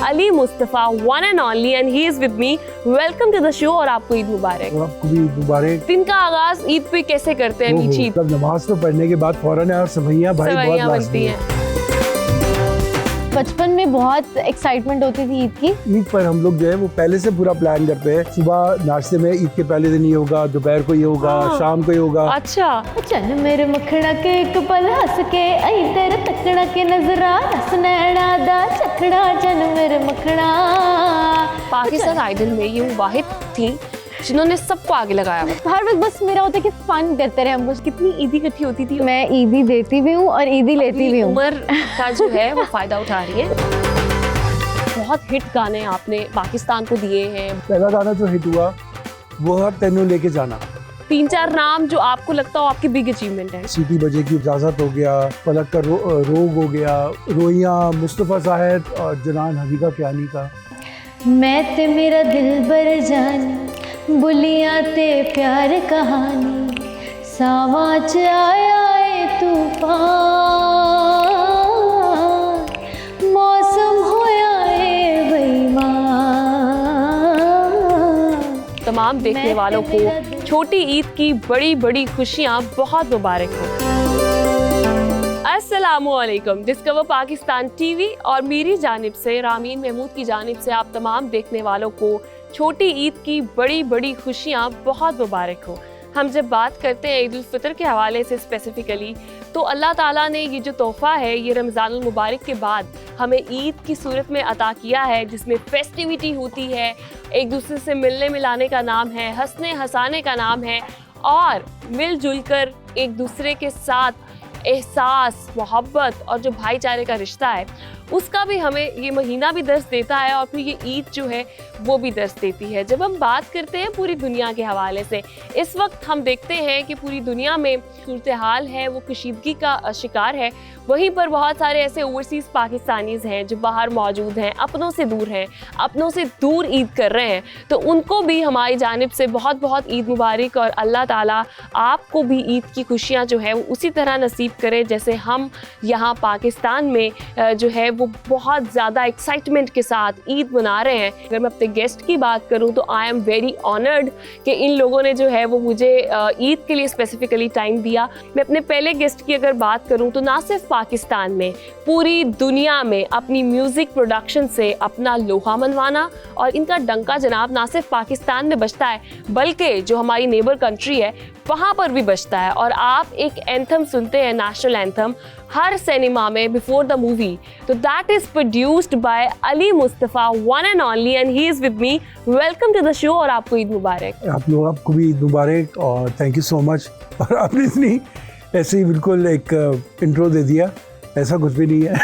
Ali Mustafa, one and only, and he is with me. Welcome to the show और आपको ईद मुबारक। आपको भी ईद मुबारक। दिन का आगाज ईद पे कैसे करते हैं मीठी? मतलब नमाज तो पढ़ने के बाद फौरन और सवैयां भाई बहुत बनती हैं। बचपन में बहुत एक्साइटमेंट होती थी ईद की। ईद पर हम लोग जो है वो पहले से पूरा प्लान करते हैं। सुबह नाश्ते में ईद के पहले दिन ये होगा, दोपहर को ये होगा, शाम को ये होगा। अच्छा, चल मेरे मखड़ा के एक पल हंस के आई तेरे तकड़ा के नजरा रस नैना दा चखड़ा, चल मेरे मखड़ा। पाकिस्तान आइडल में ये वो वाहिद थी जिन्होंने सबको आगे लगाया। हर वक्त बस मेरा होता है कि फन करते रहे हम। बस कितनी ईदी इकट्ठी होती थी। मैं ईदी देती भी हूँ और ईदी लेती भी हूँ। उम्र का जो है वो फायदा उठा रही है। बहुत हिट गाने आपने पाकिस्तान को दिए हैं। पहला गाना जो हिट हुआ वो है तेनू लेके जाना। 3-4 नाम जो आपको लगता हो आपकी बिग अचीवमेंट है। सीटी बजे की इजाजत हो गया, पलक का रोग हो गया, रोइयां मुस्तफ़ा साहब और जनान हदीका क्यानी का। मैं ते मेरा दिल बर जानी बुलियां ते प्यार कहानी, सावां च आया ए तूफान, मौसम होया ए बेईमान। तमाम देखने वालों को छोटी ईद की बड़ी बड़ी खुशियां बहुत मुबारक हो। अस्सलामुअलैकुम। डिस्कवर पाकिस्तान टीवी और मेरी जानिब से, रामीन महमूद की जानिब से आप तमाम देखने वालों को छोटी ईद की बड़ी बड़ी खुशियां बहुत मुबारक हो। हम जब बात करते हैं ईद उल फितर के हवाले से स्पेसिफ़िकली, तो अल्लाह ताला ने ये जो तोहफ़ा है ये रमज़ानुल मुबारक के बाद हमें ईद की सूरत में अता किया है, जिसमें फेस्टिविटी होती है, एक दूसरे से मिलने मिलाने का नाम है, हंसने हंसाने का नाम है, और मिलजुल कर एक दूसरे के साथ एहसास, मोहब्बत और जो भाईचारे का रिश्ता है उसका भी हमें ये महीना भी दर्स देता है, और फिर ये ईद जो है वो भी दर्स देती है। जब हम बात करते हैं पूरी दुनिया के हवाले से, इस वक्त हम देखते हैं कि पूरी दुनिया में सूरत हाल है वो कशीदगी का शिकार है। वहीं पर बहुत सारे ऐसे ओवरसीज़ पाकिस्तानीज़ हैं जो बाहर मौजूद हैं, अपनों से दूर हैं, अपनों से दूर ईद कर रहे हैं। तो उनको भी हमारी जानिब से बहुत बहुत ईद मुबारक, और अल्लाह ताला आपको भी ईद की खुशियाँ जो है वो उसी तरह नसीब करे जैसे हम यहाँ पाकिस्तान में जो है वो बहुत ज़्यादा एक्साइटमेंट के साथ ईद मना रहे हैं। अगर मैं अपने गेस्ट की बात करूँ तो आई एम वेरी ऑनर्ड कि इन लोगों ने जो है वो मुझे ईद के लिए स्पेसिफिकली टाइम दिया। मैं अपने पहले गेस्ट की अगर बात करूँ तो ना सिर्फ पाकिस्तान में, पूरी दुनिया में अपनी म्यूज़िक प्रोडक्शन से अपना लोहा मनवाना, और इनका डंका जनाब ना सिर्फ पाकिस्तान में बजता है बल्कि जो हमारी नेबर कंट्री है वहाँ पर भी बजता है। और आप एक एंथम सुनते हैं, नेशनल एंथम, हर सिनेमा में बिफोर द मूवी, तो that is produced by Ali Mustafa, one and only, and he is with me. Welcome to the show और आपको ईद मुबारक। आपको भी ईद मुबारक और थैंक यू सो मच। और आपने इतनी ऐसे ही बिल्कुल एक इंट्रो दे दिया, ऐसा कुछ भी नहीं है।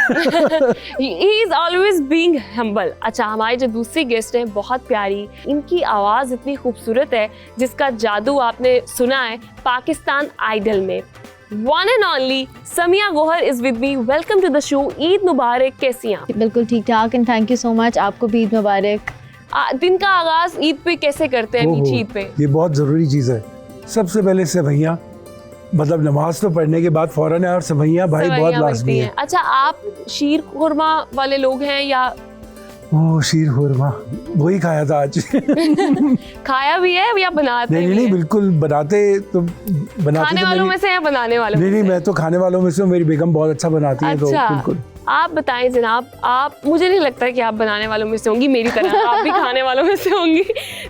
He is always being humble। अच्छा, हमारी जो दूसरी गेस्ट हैं बहुत प्यारी, इनकी आवाज़ इतनी खूबसूरत है जिसका जादू आपने सुना है पाकिस्तान आइडल में। One and only Samiya Gohar is with me. Welcome to the show. Eid मुबारक, कैसी हैं? बिल्कुल ठीक ठाक, and thank you so much. आपको भी ईद मुबारक। दिन का आगाज ईद पे कैसे करते हैं मीठी ईद पे? ये बहुत ज़रूरी चीज़ है। सबसे पहले सेवैयां, मतलब नमाज तो पढ़ने के बाद फौरन है और सेवैयां भाई बहुत लाजमी है। अच्छा, आप शीर खुरमा वाले लोग हैं या? ओह, शीर खुरमा वही खाया था आज। खाया भी है या बनाते? नहीं, बिल्कुल बनाते तो बनाते खाने तो वालों में से या बनाने वालों में? नहीं, मैं तो खाने वालों में से हूँ। मेरी बेगम बहुत अच्छा बनाती है। अच्छा, तो बिल्कुल। आप बताएं जनाब, आप, मुझे नहीं लगता कि आप बनाने वालों में से होंगी मेरी तरह, आप भी खाने वालों में से होंगी,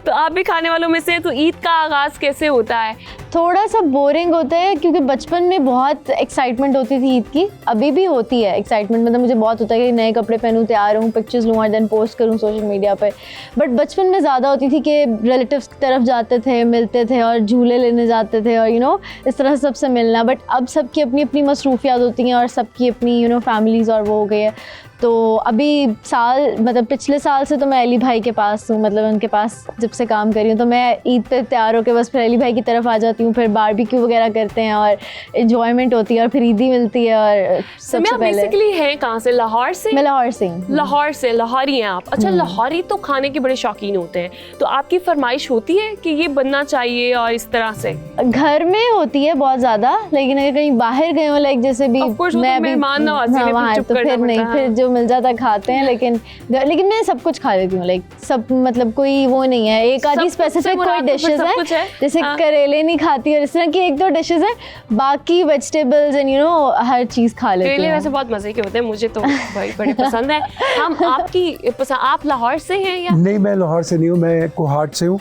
तो आप भी खाने वालों में से। तो ईद का आगाज़ कैसे होता है? थोड़ा सा बोरिंग होता है क्योंकि बचपन में बहुत एक्साइटमेंट होती थी ईद की। अभी भी होती है एक्साइटमेंट, मतलब मुझे बहुत होता है कि नए कपड़े पहनूं, तैयार हूँ, पिक्चर्स लूँ और देन पोस्ट करूँ सोशल मीडिया पर। बट बचपन में ज़्यादा होती थी कि रिलेटिव्स की तरफ जाते थे, मिलते थे और झूले लेने जाते थे, और इस तरह से सबसे मिलना। बट अब सबकी अपनी अपनी मसरूफियात होती हैं और सबकी अपनी फैमिलीज़ और वो हो गई है। तो अभी मतलब पिछले साल से तो मैं अली भाई के पास हूँ, मतलब उनके पास जब से काम कर रही हूँ, तो मैं ईद पे तैयार होकर बस फिर अली भाई की तरफ आ जाती हूँ। फिर बारबेक्यू वगैरह करते हैं और एंजॉयमेंट होती है, और फिर ईदी मिलती है। और सबसे पहले बेसिकली हैं कहाँ से? लाहौर से? मैं लाहौर से। लाहौर से, लाहौरी हैं आप? अच्छा, लाहौरी तो खाने के बड़े शौकीन होते हैं, तो आपकी फरमाइश होती है कि ये बनना चाहिए और इस तरह से? घर में होती है बहुत ज़्यादा, लेकिन अगर कहीं बाहर गए हो, लाइक जैसे भी मैं भी मेहमान नवाज़ी में वहाँ, तो फिर नहीं, फिर जो मिल जाता है खाते हैं, लेकिन मैं सब कुछ खा लेती हूँ, लाइक सब, मतलब कोई वो नहीं है, एक आधी स्पेसिफिक कोई डिशेज है जैसे करेले नहीं खाती और इस तरह की एक दो डिशेज हैं, बाकी वेजिटेबल्स एंड यू नो हर चीज़ खा लेती हूँ। करेले वैसे बहुत मजे के होते हैं, मुझे तो भाई बड़े पसंद है। हम आपकी पसंद, आप लाहौर से हैं या? नहीं, मैं लाहौर से नहीं हूँ, मैं कोहाट से हूँ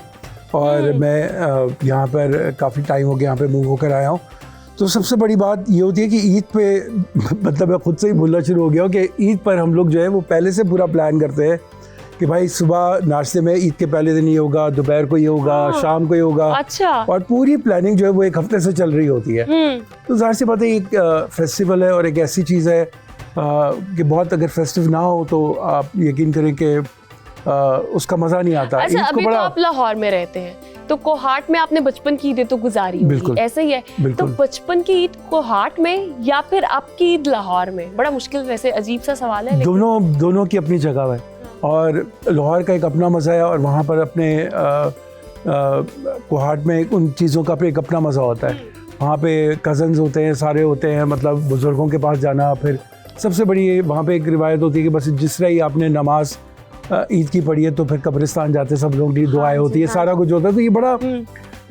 और मैं यहाँ पर काफ़ी टाइम हो गया यहाँ पे मूव होकर आया हूँ। तो सबसे बड़ी बात ये होती है कि ईद पे मतलब मैं खुद से ही भूलना शुरू हो गया हूँ कि ईद पर हम लोग जो है वो पहले से पूरा प्लान करते हैं कि भाई सुबह नाश्ते में ईद के पहले दिन ये होगा, दोपहर को ये होगा, शाम को ये होगा। अच्छा। और पूरी प्लानिंग जो है वो एक हफ्ते से चल रही होती है। तो ज़ाहिर सी बात है एक फेस्टिवल है और एक ऐसी चीज़ है कि बहुत अगर फेस्टिव ना हो तो आप यकीन करें कि उसका मज़ा नहीं आता। अच्छा, अभी तो आप लाहौर में रहते हैं, तो कोहाट में आपने बचपन की ईद तो गुजारी होगी, ऐसे ही है? तो बचपन की ईद कोहाट में या फिर आपकी ईद लाहौर में? बड़ा मुश्किल, वैसे अजीब सा सवाल है, लेकिन दोनों की अपनी जगह है और लाहौर का एक अपना मज़ा है और वहाँ पर अपने कोहाट में उन चीज़ों का एक अपना मज़ा होता है। वहाँ पे कज़न्स होते हैं, सारे होते हैं, मतलब बुज़ुर्गों के पास जाना। फिर सबसे बड़ी वहाँ पे एक रिवायत होती है कि बस जिस तरह ही आपने नमाज ईद की पढ़ी है तो फिर कब्रिस्तान जाते सब लोग, दुआएं होती है, सारा कुछ होता है। तो ये बड़ा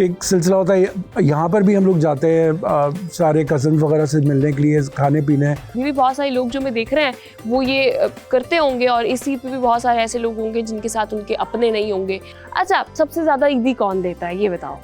एक सिलसिला होता है। यहाँ पर भी हम लोग जाते हैं सारे कज़न वगैरह से मिलने के लिए, खाने पीने। ये भी बहुत सारे लोग जो मैं देख रहे हैं वो ये करते होंगे और इसी पे भी बहुत सारे ऐसे लोग होंगे जिनके साथ उनके अपने नहीं होंगे। अच्छा, सबसे ज़्यादा ईदी कौन देता है ये बताओ?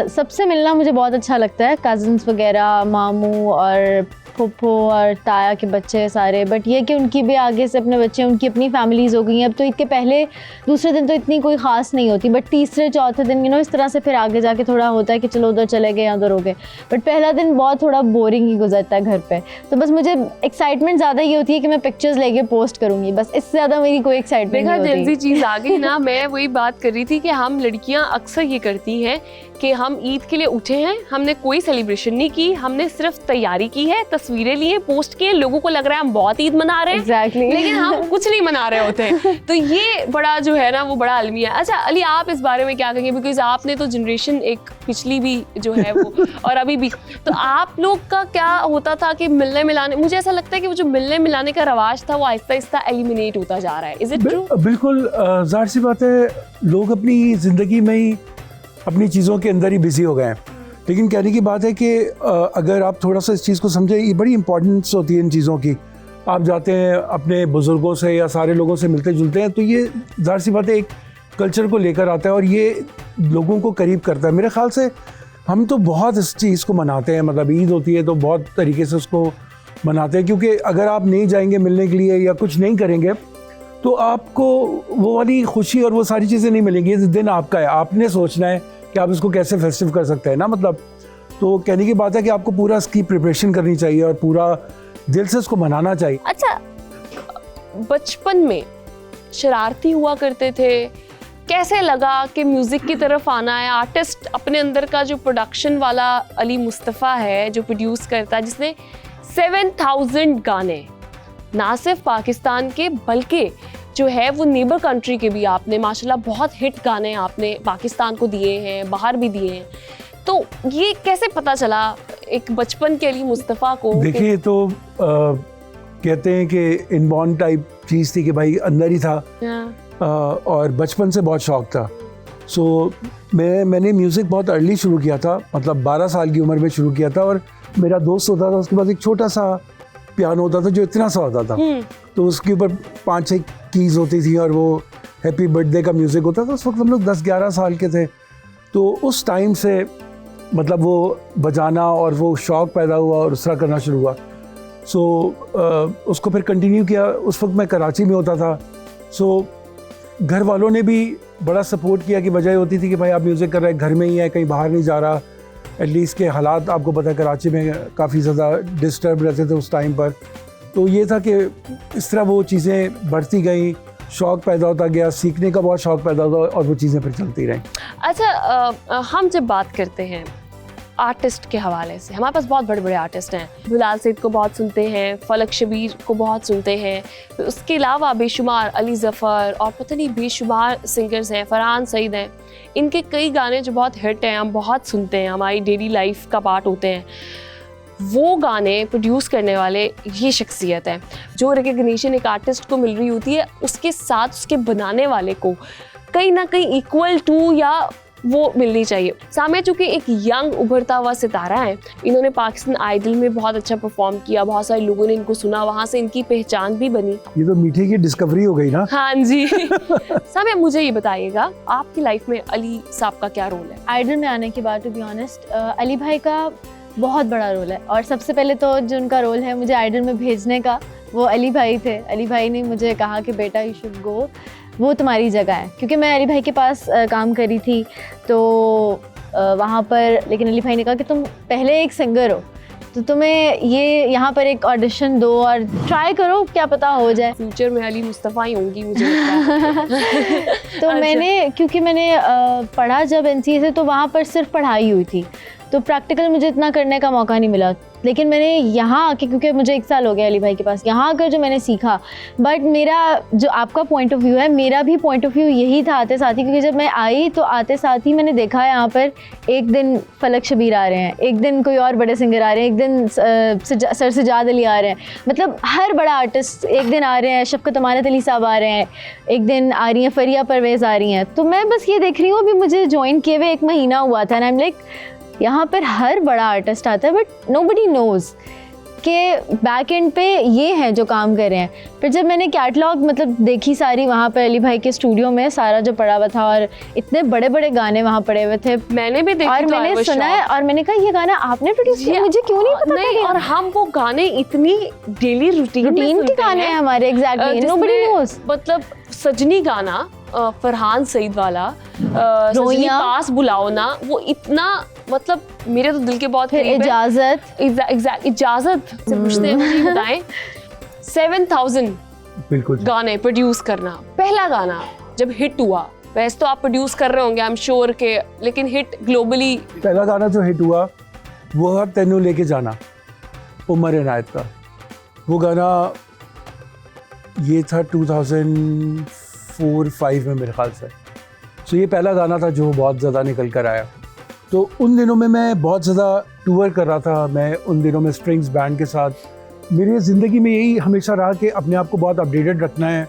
सबसे मिलना मुझे बहुत अच्छा लगता है, कज़न्स वगैरह, मामू और फूफो और ताया के बच्चे सारे। बट ये कि उनकी भी आगे से अपने बच्चे, उनकी अपनी फैमिलीज़ हो गई हैं। अब तो ईद के पहले दूसरे दिन तो इतनी कोई ख़ास नहीं होती, बट तीसरे चौथे दिन यू नो इस तरह से फिर आगे जाके थोड़ा होता है कि चलो उधर चले गए या उधर हो गए। बट पहला दिन बहुत थोड़ा बोरिंग ही गुजरता है घर पे। तो बस मुझे एक्साइटमेंट ज़्यादा ये होती है कि मैं पिक्चर्स लेके पोस्ट करूँगी, बस इससे ज़्यादा मेरी कोई एक्साइटमेंट नहीं होती। जल्दी चीज़ आ गई ना। मैं वही बात कर रही थी कि हम लड़कियाँ अक्सर ये करती हैं कि हम ईद के लिए उठे हैं, हमने कोई सेलिब्रेशन नहीं की, हमने सिर्फ तैयारी की है, तस्वीरें लिए, पोस्ट किए, लोगों को लग रहा है हम बहुत ईद मना रहे हैं। Exactly. लेकिन हम कुछ नहीं मना रहे होते हैं। तो ये बड़ा जो है ना वो बड़ा अलमिया है। अच्छा अली, आप इस बारे में क्या कहेंगे? बिकॉज आपने तो जनरेशन एक पिछली भी जो है वो और अभी भी, तो आप लोग का क्या होता था कि मिलने मिलाने, मुझे ऐसा लगता है कि वो जो मिलने मिलाने का रवाज था वो आहिस्ता आहिस्ता एलिमिनेट होता जा रहा है। Is it true? बिल्कुल, जाहिर सी बात है, लोग अपनी ज़िंदगी में ही अपनी चीज़ों के अंदर ही बिजी हो गए हैं। लेकिन कहने की बात है कि अगर आप थोड़ा सा इस चीज़ को समझें, ये बड़ी इंपॉर्टेंस होती है इन चीज़ों की। आप जाते हैं अपने बुज़ुर्गों से या सारे लोगों से मिलते जुलते हैं, तो ये ज़ाहिर सी बात है एक कल्चर को लेकर आता है और ये लोगों को करीब करता है। मेरे ख्याल से हम तो बहुत इस चीज़ को मनाते हैं, मतलब ईद होती है तो बहुत तरीके से उसको मनाते हैं, क्योंकि अगर आप नहीं जाएंगे मिलने के लिए या कुछ नहीं करेंगे तो आपको वो वाली खुशी और वो सारी चीज़ें नहीं मिलेंगी। इस दिन आपका है, आपने सोचना है कि आप इसको कैसे फेस्टिव कर सकते हैं ना, मतलब। तो कहने की बात है कि आपको पूरा इसकी प्रिपरेशन करनी चाहिए और पूरा दिल से इसको मनाना चाहिए। अच्छा, बचपन में शरारती हुआ करते थे, कैसे लगा कि म्यूज़िक की तरफ आना है? आर्टिस्ट अपने अंदर का जो प्रोडक्शन वाला अली मुस्तफ़ा है जो प्रोड्यूस करता है, जिसने 7000 गाने ना सिर्फ पाकिस्तान के बल्कि जो है वो नेबर कंट्री के भी आपने माशाल्लाह बहुत हिट गाने आपने पाकिस्तान को दिए हैं, बाहर भी दिए हैं। तो ये कैसे पता चला एक बचपन के अली मुस्तफ़ा को? देखिए, तो कहते हैं कि इनबॉर्न टाइप चीज़ थी कि भाई अंदर ही था। और बचपन से बहुत शौक था। सो मैंने म्यूज़िक बहुत अर्ली शुरू किया था, मतलब 12 साल की उम्र में शुरू किया था। और मेरा दोस्त होता था, उसके पास एक छोटा सा पियानो होता था जो इतना सा होता था, तो उसके ऊपर 5-6 कीज़ होती थी और वो हैप्पी बर्थडे का म्यूज़िक होता था। उस वक्त हम लोग 10-11 साल के थे, तो उस टाइम से मतलब वो बजाना और वो शौक़ पैदा हुआ और उस तरह करना शुरू हुआ। सो उसको फिर कंटिन्यू किया। उस वक्त मैं कराची में होता था, सो घर वालों ने भी बड़ा सपोर्ट किया कि वजह होती थी कि भाई आप म्यूज़िक कर रहे हैं, घर में ही है, कहीं बाहर नहीं जा रहा। एटलीस्ट के हालात आपको पता है कराची में काफ़ी ज़्यादा डिस्टर्ब रहते थे उस टाइम पर। तो ये था कि इस तरह वो चीज़ें बढ़ती गई, शौक़ पैदा होता गया, सीखने का बहुत शौक़ पैदा होता और वो चीज़ें फिर चलती रहीं। अच्छा, हम जब बात करते हैं आर्टिस्ट के हवाले से, हमारे पास बहुत बड़े बड़े आर्टिस्ट हैं। बिलाल सईद को बहुत सुनते हैं, फलक शबीर को बहुत सुनते हैं, उसके अलावा बेशुमार अली ज़फ़र और पता नहीं बेशुमार सिंगर्स हैं, फरहान सईद हैं। इनके कई गाने जो बहुत हिट हैं, हम बहुत सुनते हैं, हमारी डेली लाइफ का पार्ट होते हैं। वो गाने प्रोड्यूस करने वाले ये शख्सियत है। जो रिकग्निशन एक आर्टिस्ट को मिल रही होती है, उसके साथ उसके बनाने वाले को कहीं ना कहीं इक्वल टू या वो मिलनी चाहिए। सामिया चूँकि एक यंग उभरता हुआ सितारा है, इन्होंने पाकिस्तान आइडल में बहुत अच्छा परफॉर्म किया, बहुत सारे लोगों ने इनको सुना, वहाँ से इनकी पहचान भी बनी। ये तो मीठी की डिस्कवरी हो गई ना। हाँ जी। सामिया, मुझे ये बताइएगा, आपकी लाइफ में अली साहब का क्या रोल है? आइडल में आने के बाद टू बी ऑनेस्ट अली भाई का बहुत बड़ा रोल है। और सबसे पहले तो जो उनका रोल है मुझे आइडल में भेजने का, वो अली भाई थे। अली भाई ने मुझे कहा कि बेटा यू शुड गो, वो तुम्हारी जगह है। क्योंकि मैं अली भाई के पास काम करी थी तो वहाँ पर, लेकिन अली भाई ने कहा कि तुम पहले एक सिंगर हो तो तुम्हें ये यहाँ पर एक ऑडिशन दो और ट्राई करो, क्या पता हो जाए। फ्यूचर में अली मुस्तफ़ा ही होंगी मुझे लगता है। तो क्योंकि मैंने पढ़ा जब NCA से, तो वहाँ पर सिर्फ पढ़ाई हुई थी, तो प्रैक्टिकल मुझे इतना करने का मौका नहीं मिला। लेकिन मैंने यहाँ आके, क्योंकि मुझे 1 साल हो गया अली भाई के पास, यहाँ आकर जो मैंने सीखा, बट मेरा जो आपका पॉइंट ऑफ व्यू है, मेरा भी पॉइंट ऑफ व्यू यही था आते साथ ही। क्योंकि जब मैं आई तो आते साथ ही मैंने देखा यहाँ पर एक दिन फलक शबीर आ रहे हैं, एक दिन कोई और बड़े सिंगर आ रहे हैं, एक दिन सर सजाद अली आ रहे हैं, मतलब हर बड़ा आर्टिस्ट एक दिन आ रहे हैं, शफ़क़त अमानत अली साहब आ रहे हैं, एक दिन आ रही हैं फरिया परवेज़ आ रही हैं। तो मैं बस ये देख रही हूँ, अभी मुझे ज्वाइन किए हुए 1 महीना हुआ था, एंड आई एम लाइक यहाँ पर हर बड़ा आर्टिस्ट आता है, बट नोबडी नोज़ कि बैक एंड पे ये हैं जो काम कर रहे हैं। फिर जब मैंने कैटलॉग मतलब देखी सारी वहाँ पर अली भाई के स्टूडियो में, सारा जो पड़ा हुआ था, और इतने बड़े बड़े गाने वहाँ पड़े हुए थे, मैंने भी देखा और मैंने सुना है, और मैंने कहा ये गाना आपने प्रोड्यूस किया, मुझे क्यों नहीं पता था। और हम वो गाने इतनी डेली रूटीन के गाने हैं हमारे, एग्जैक्टली, नोबडी नोज़। मतलब सजनी गाना फरहान सईद वाला, सजनी पास बुलाओ ना, वो इतना मतलब मेरे तो दिल के बहुत करीब है। इजाजत से पूछते हैं, मुझे बताएं 7000 बिल्कुल गाने प्रोड्यूस करना, पहला गाना जब हिट हुआ, वैसे तो आप प्रोड्यूस कर रहे होंगे आई एम श्योर के, लेकिन हिट ग्लोबली, पहला गाना जो हिट हुआ वो है तेनू लेके जाना, उमर इनायत का। वो गाना ये था 2004-5 में मेरे ख्याल से। सो ये पहला गाना था जो बहुत ज़्यादा निकल कर आया। तो उन दिनों में मैं बहुत ज़्यादा टूर कर रहा था, मैं उन दिनों में स्ट्रिंग्स बैंड के साथ। मेरी ज़िंदगी में यही हमेशा रहा कि अपने आप को बहुत अपडेटेड रखना है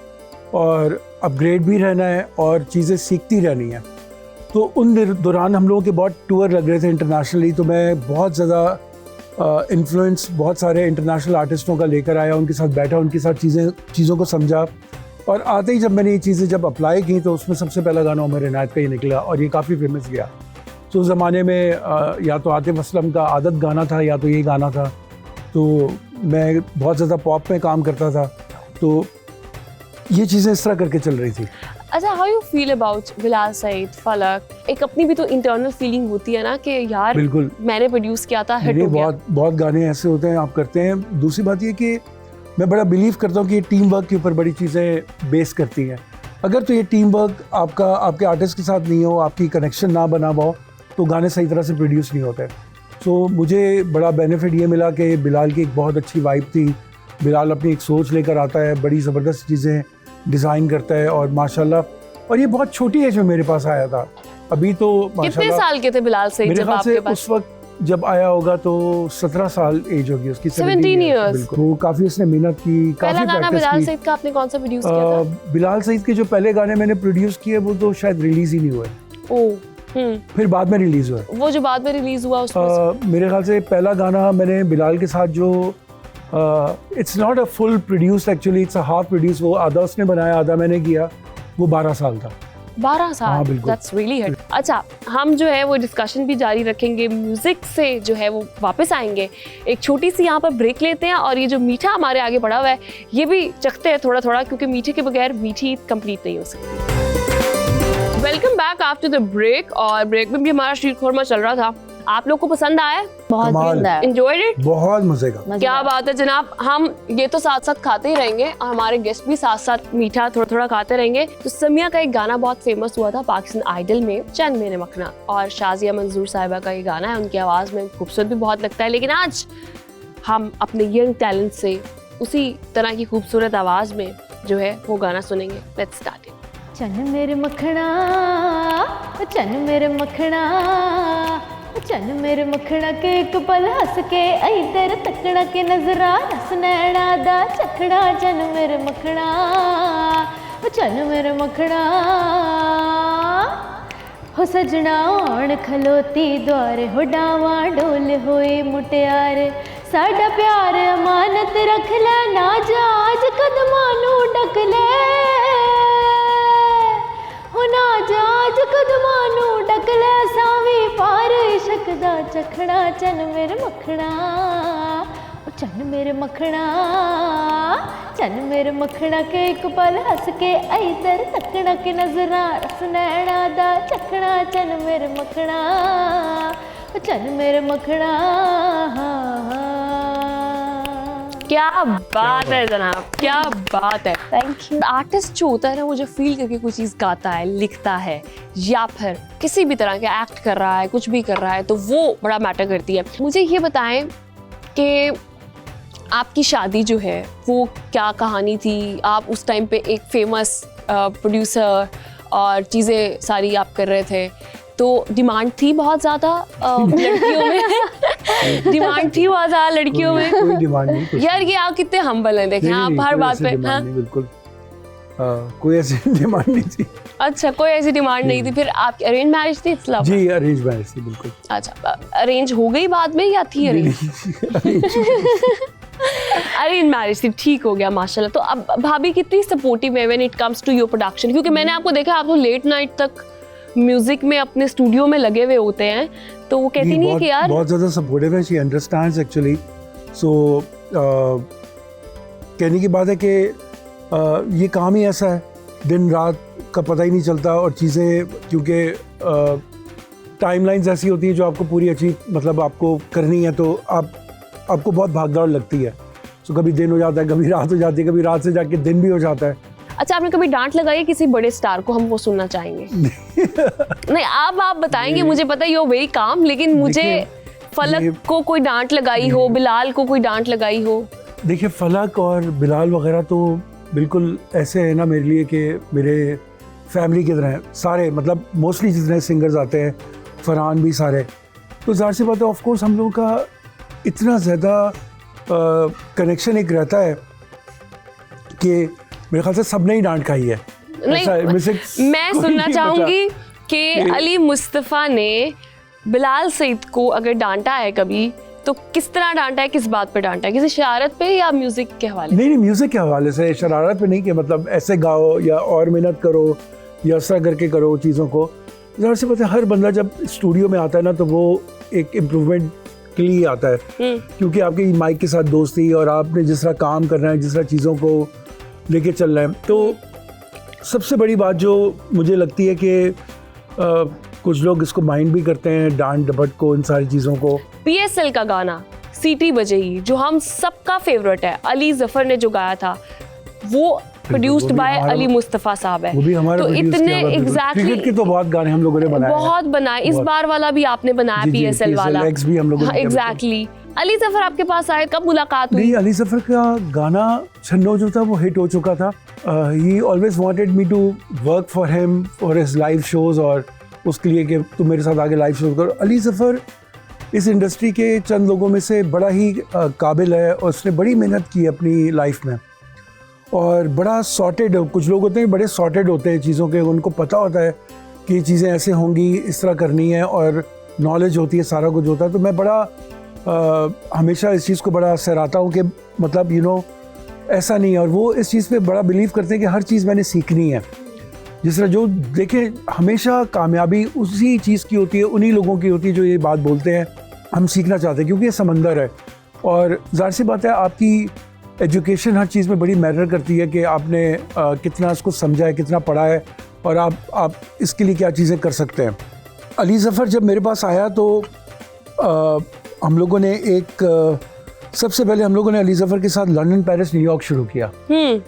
और अपग्रेड भी रहना है और चीज़ें सीखती रहनी है। तो उन दौरान हम लोगों के बहुत टूर लग रहे थे इंटरनेशनली, तो मैं बहुत ज़्यादा इन्फ्लुएंस बहुत सारे इंटरनेशनल आर्टिस्टों का लेकर आया, उनके साथ बैठा, उनके साथ चीज़ों को समझा, और आते ही जब मैंने ये चीज़ें जब अप्लाई की तो उसमें सबसे पहला गाना उमर इनायत का ही निकला और ये काफ़ी फेमस गया। तो उस ज़माने में या तो आतिफ असलम का आदत गाना था या तो ये गाना था। तो मैं बहुत ज़्यादा पॉप में काम करता था, तो ये चीज़ें इस तरह करके चल रही थी। अच्छा, how you feel about Bilal Saeed, Falak? एक अपनी भी तो इंटरनल फीलिंग होती है ना कि यार बिल्कुल मैंने प्रोड्यूस किया था, हिट हो गया। बहुत गाने ऐसे होते हैं आप करते हैं। दूसरी बात ये कि मैं बड़ा बिलीव करता हूँ कि टीम वर्क के ऊपर बड़ी चीज़ें बेस करती हैं। अगर तो ये टीम वर्क आपके आर्टिस्ट के साथ नहीं हो, आपकी कनेक्शन ना बना हो, तो गाने सही तरह से प्रोड्यूस नहीं होते। सो मुझे बड़ा बेनिफिट ये मिला कि बिलाल की एक बहुत अच्छी वाइब थी। बिलाल अपनी एक सोच लेकर आता है, बड़ी ज़बरदस्त चीज़ें डिज़ाइन करता है, और माशाल्लाह, और ये बहुत छोटी एज में मेरे पास आया था। अभी तो कितने साल के थे बिलाल सईद जब आपके पास? उस वक्त जब आया होगा तो 17 साल एज होगी उसकी, 17 इयर्स। बिल्कुल, वो काफ़ी उसने मेहनत की, पहला गाना बिलाल सईद का आपने कौन सा प्रोड्यूस किया था? बिलाल सईद के जो पहले गाने मैंने प्रोड्यूस किए वो तो शायद रिलीज ही नहीं हुए। फिर बाद में रिलीज हुआ। वो जो बाद में रिलीज हुआ उसमें मेरे ख्याल से पहला गाना मैंने बिलाल के साथ जो it's not a full produce, actually it's a half produce, वो आधा उसने बनाया आधा मैंने किया, वो 12 साल था। 12 साल, दैट्स रियली हिट। अच्छा, हम जो है वो डिस्कशन भी जारी रखेंगे, म्यूजिक से जो है वो वापस आएंगे। एक छोटी सी यहाँ पर ब्रेक लेते हैं, और ये जो मीठा हमारे आगे पड़ा हुआ है ये भी चखते हैं थोड़ा थोड़ा, क्योंकि मीठे के बगैर मीठी कंप्लीट नहीं हो सकती। Welcome back after the break, और ब्रेक में भी हमारा शीर खोरमा चल रहा था। आप लोग को पसंद आया? बहुत पसंद आया, एंजॉयड इट? बहुत मजे का। क्या बात है जनाब, हम ये तो साथ साथ खाते ही रहेंगे और हमारे गेस्ट भी साथ साथ मीठा थोड़ा थोड़ा खाते रहेंगे। तो समिया का एक गाना बहुत फेमस हुआ था पाकिस्तान आइडल में, चंद मेरे मखना, और शाजिया मंजूर साहिबा का ये गाना है। उनकी आवाज़ में खूबसूरत भी बहुत लगता है, लेकिन आज हम अपने यंग टैलेंट से उसी तरह की खूबसूरत आवाज़ में जो है वो गाना सुनेंगे। Let's start it. चन मेरे मखना, चन मेरे मखना, चन मेरे मखना के एक पल हंस के इधर तकना के नजरा रस नैना दा चखड़ा चन मेरे मखना चन मेरे मखना हो सजना आण खलोती द्वारे हो डावा डोल होए मुटियारे साडा प्यार अमानत रख ले ना जाज कदमां नू ढक ले हो ना जाज कदमां नू ढक ले सावी पार इश्क दा चखड़ा चन मेरे मखना ओ चन मेरे मखना चन मेरे मखना के एक पल हंस के इधर तकना के नजरा रस नैना दा चखड़ा चन मेरे मखना ओ चन मेरे मखना। क्या बात है जनाब, क्या बात है। Thank you. आर्टिस्ट जो होता है ना, वो जब फील करके कोई चीज़ गाता है, लिखता है या फिर किसी भी तरह का एक्ट कर रहा है, कुछ भी कर रहा है, तो वो बड़ा मैटर करती है। मुझे ये बताएं कि आपकी शादी जो है वो क्या कहानी थी? आप उस टाइम पे एक फेमस प्रोड्यूसर और चीज़ें सारी आप कर रहे थे, तो डिमांड थी बहुत ज़्यादा लड़कियों में डिमांड थी बहुत ज़्यादा लड़कियों में? कोई डिमांड नहीं कुछ यार ये आप कितने हम्बल हैं, देखें आप हर बात पे। हाँ बिल्कुल कोई ऐसी डिमांड नहीं थी। अच्छा, कोई ऐसी डिमांड नहीं थी। फिर आपकी अरेंज मैरिज थी? इस्लाम जी अरेंज मैरिज थी बिल्कुल। अच्छा, अरेंज हो गई बाद में या थी अरेंज? अरेंज मैरिज थी, ठीक हो गया माशाल्लाह। तो अब भाभी कितनी सपोर्टिव है when it comes to your production? क्योंकि मैंने आपको देखा, आप तो लेट नाइट तक म्यूजिक में अपने स्टूडियो में लगे हुए होते हैं, तो वो कहती नहीं है कि यार बहुत ज़्यादा सपोर्टिव है। She understands actually. सो कहने की बात है कि ये काम ही ऐसा है, दिन रात का पता ही नहीं चलता, और चीज़ें क्योंकि टाइमलाइंस ऐसी होती है जो आपको पूरी अच्छी मतलब आपको करनी है, तो आपको बहुत भागदौड़ लगती है। सो कभी दिन हो जाता है, कभी रात हो जाती है, कभी रात से जाके दिन भी हो जाता है। अच्छा, आपने कभी डांट लगाई है किसी बड़े स्टार को? हम वो सुनना चाहेंगे। नहीं, आप बताएंगे, मुझे पता है यू आर वेरी काम, लेकिन मुझे फलक को कोई डांट लगाई हो, बिलाल को कोई डांट लगाई हो? देखिए फलक और बिलाल वगैरह तो बिल्कुल ऐसे है ना मेरे लिए कि मेरे फैमिली की तरह हैं सारे, मतलब मोस्टली जितने सिंगर्स आते हैं, फरहान भी सारे, तो ज़ाहिर सी बात है ऑफ कोर्स हम लोगों का इतना ज़्यादा कनेक्शन एक रहता है कि मेरे ख्याल से सबने ही डांट खाई है। नहीं, मैं सुनना चाहूँगी कि अली मुस्तफ़ा ने बिलाल सईद को अगर डांटा है कभी, तो किस तरह डांटा है, किस बात पे डांटा है? किसी शरारत पे या म्यूजिक के हवाले? नहीं, म्यूजिक के हवाले से, शरारत पे नहीं, कि मतलब ऐसे गाओ या और मेहनत करो या ऐसा करके करो चीज़ों को। ज़रा से पता है हर बंदा जब स्टूडियो में आता है ना, तो वो एक इम्प्रूवमेंट के लिए आता है, क्योंकि आपकी माइक के साथ दोस्ती और आपने जिस तरह काम करना है, जिस तरह चीज़ों को लेके चल रहे हैं, तो सबसे बड़ी बात जो मुझे लगती है कि कुछ लोग इसको माइंड भी करते हैं, डांट डपट को, इन सारी चीज़ों को। PSL का गाना सीटी बजेगी जो हम सबका फेवरेट है, अली जफर ने जो गाया था, वो प्रोड्यूस्ड बाय अली मुस्तफ़ा साहब है। वो भी हमारा तो इतने एग्जैक्टली क्रिकेट के तो बहुत गाने हम लोगों ने बनाए, बहुत बनाए। इस बार वाला भी आपने बनाया, PSL वाला भी हम लोगों ने। एग्जैक्टली। अली जफर आपके पास आए, कब मुलाकात हुई? नहीं, अली जफर का गाना छन्नो जो था वो हिट हो चुका था। He always wanted me to work for him for his live shows, और उसके लिए कि तुम मेरे साथ आगे लाइव शोज करो। अली जफर इस इंडस्ट्री के चंद लोगों में से बड़ा ही काबिल है, और उसने बड़ी मेहनत की अपनी लाइफ में, और बड़ा सॉर्टेड। कुछ लोग होते हैं बड़े सॉर्टेड होते हैं चीज़ों के, उनको पता होता है कि चीज़ें ऐसे होंगी, इस तरह करनी है, और नॉलेज होती है, सारा कुछ होता है। तो मैं बड़ा हमेशा इस चीज़ को बड़ा सराहता हूँ कि मतलब ऐसा नहीं है, और वो इस चीज़ पे बड़ा बिलीव करते हैं कि हर चीज़ मैंने सीखनी है। जिस तरह जो देखें, हमेशा कामयाबी उसी चीज़ की होती है, उन्हीं लोगों की होती है जो ये बात बोलते हैं हम सीखना चाहते हैं, क्योंकि ये समंदर है। और ज़ाहिर सी बात है आपकी एजुकेशन हर चीज़ में बड़ी मैटर करती है कि आपने कितना उसको समझा है, कितना पढ़ा है, और आप इसके लिए क्या चीज़ें कर सकते हैं। अली जफ़र जब मेरे पास आया तो हम लोगों ने सबसे पहले हम लोगों ने अली जफ़र के साथ लंदन, पेरिस, न्यूयॉर्क शुरू किया।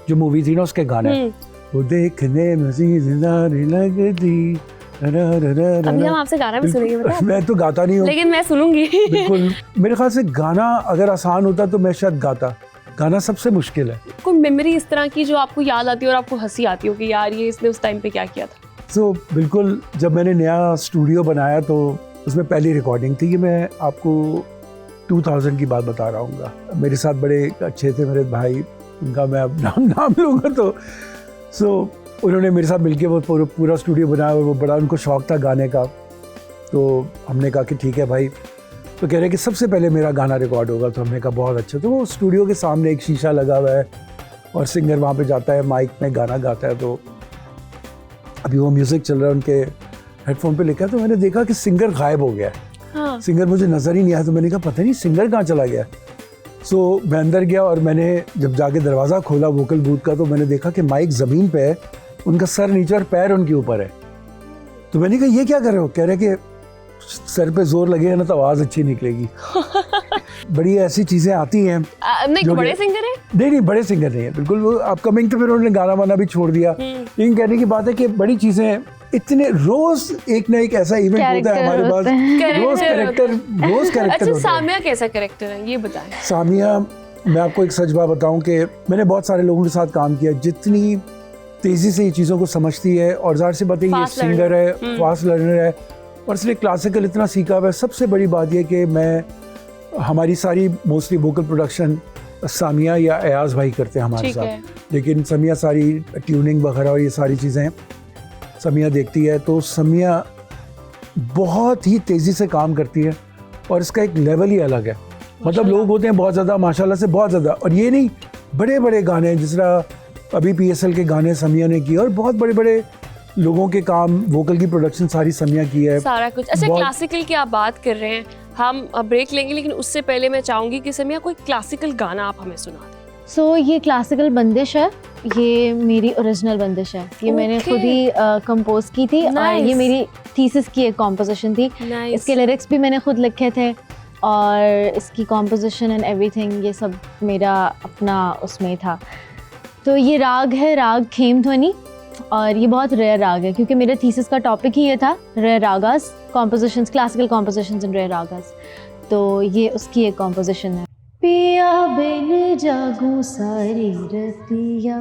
जो मूवी थी ना, उसके गाने वो देखने मज़ीद लगती। अभी हम आपसे गाना भी सुनेंगे, पता है? मैं तो गाता नहीं हूँ, लेकिन मैं सुनूंगी। बिल्कुल। मेरे ख्याल से गाना अगर आसान होता तो मैं शायद गाता। गाना सबसे मुश्किल है। कोई मेमोरी इस तरह की जो आपको याद आती है और आपको हंसी आती हो कि यार ये इसने उस टाइम पे क्या किया था? तो बिल्कुल, जब मैंने नया स्टूडियो बनाया तो उसमें पहली रिकॉर्डिंग थी। कि मैं आपको 2000 की बात बता रहा हूँ। मेरे साथ बड़े अच्छे थे मेरे भाई, उनका मैं अब नाम लूँगा तो उन्होंने मेरे साथ मिलके वो पूरा स्टूडियो बनाया और वो बड़ा उनको शौक़ था गाने का। तो हमने कहा कि ठीक है भाई। तो कह रहे कि सबसे पहले मेरा गाना रिकॉर्ड होगा। तो हमने कहा बहुत अच्छा। तो वो स्टूडियो के सामने एक शीशा लगा हुआ है और सिंगर वहाँ पे जाता है, माइक में गाना गाता है। तो अभी वो म्यूज़िक चल रहा है, उनके हेडफोन पे लिखा है। तो मैंने देखा कि सिंगर गायब हो गया है। हाँ। सिंगर मुझे नज़र ही नहीं आया। तो मैंने कहा पता नहीं सिंगर कहाँ चला गया। सो मैं अंदर गया और मैंने जब जाके दरवाज़ा खोला वोकल बूथ का, तो मैंने देखा कि माइक ज़मीन पे है, उनका सर नीचे और पैर उनके ऊपर है। तो मैंने कहा ये क्या कर रहे हो? कह रहे कि सर पे जोर लगेगा ना तो आवाज़ अच्छी निकलेगी। बड़ी ऐसी चीज़ें आती हैं। नहीं, बड़े सिंगर हैं? नहीं, बड़े सिंगर नहीं है बिल्कुल। वो अपकमिंग तो फिर उन्होंने गाना वाना भी छोड़ दिया। लेकिन कहने की बात है कि बड़ी चीज़ें इतने रोज एक ना एक ऐसा इवेंट होता है हमारे पास। रोज कैरेक्टर अच्छा, सामिया कैसा कैरेक्टर है ये बताएं। सामिया, मैं आपको एक सच बात बताऊं कि मैंने बहुत सारे लोगों के साथ काम किया। जितनी तेज़ी से ये चीज़ों को समझती है, और ज़ाहिर सी बात है ये सिंगर है, फास्ट लर्नर है और इसलिए क्लासिकल इतना सीखा हुआ है। सबसे बड़ी बात यह कि हमारी सारी मोस्टली वोकल प्रोडक्शन सामिया या अयाज भाई करते हैं हमारे साथ। लेकिन समिया सारी ट्यूनिंग वगैरह और ये सारी चीज़ें समिया देखती है। तो समिया बहुत ही तेज़ी से काम करती है और इसका एक लेवल ही अलग है। मतलब लोग होते हैं बहुत ज़्यादा, माशाल्लाह से बहुत ज़्यादा, और ये नहीं बड़े बड़े गाने जिस तरह अभी PSL के गाने समिया ने किए और बहुत बड़े बड़े लोगों के काम, वोकल की प्रोडक्शन सारी समिया की है, सारा कुछ। अच्छा, क्लासिकल की आप बात कर रहे हैं, हम ब्रेक लेंगे, लेकिन उससे पहले मैं चाहूँगी कि समिया कोई क्लासिकल गाना आप हमें सुना दें। ये क्लासिकल बंदिश है, ये मेरी ओरिजिनल बंदिश है। ये मैंने खुद ही कंपोज की थी और ये मेरी थीसिस की एक कॉम्पोजिशन थी। इसके लिरिक्स भी मैंने खुद लिखे थे और इसकी कॉम्पोजिशन एंड एवरीथिंग ये सब मेरा अपना उसमें था। तो ये राग है, राग खेम ध्वनि, और ये बहुत रेयर राग है क्योंकि मेरे थीसिस का टॉपिक ही ये था, rare ragas, compositions, classical compositions in rare ragas. तो ये उसकी एक कॉम्पोजिशन है। पिया बिन जागूं सारी रतिया,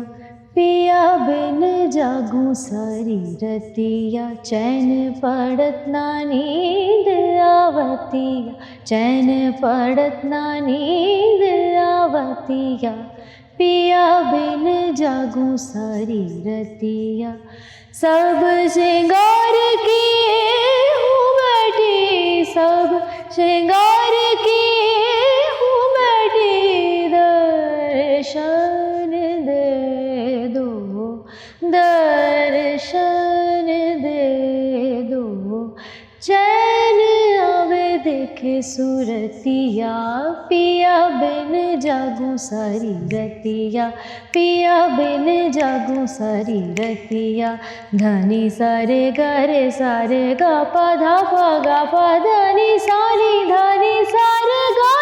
पिया बिन जागूं सारी रतिया, चैन पड़त ना नींद आवतिया, चैन पड़त ना नींद आवतिया, पिया बिन जागूं सारी रतिया, सब श्रृंगार किए हूँ बैठी, सब श्रृंगार किए हूँ बैठी, दर्शन दे दो, दर्शन दे दो, चैन आवे देखे सूरतिया, पिया बिन जागूं सारी रतिया, पिया बिन जागूं सारी रतिया, धनी सारे गा पा धा पा धनी सानी, धनी सारे गा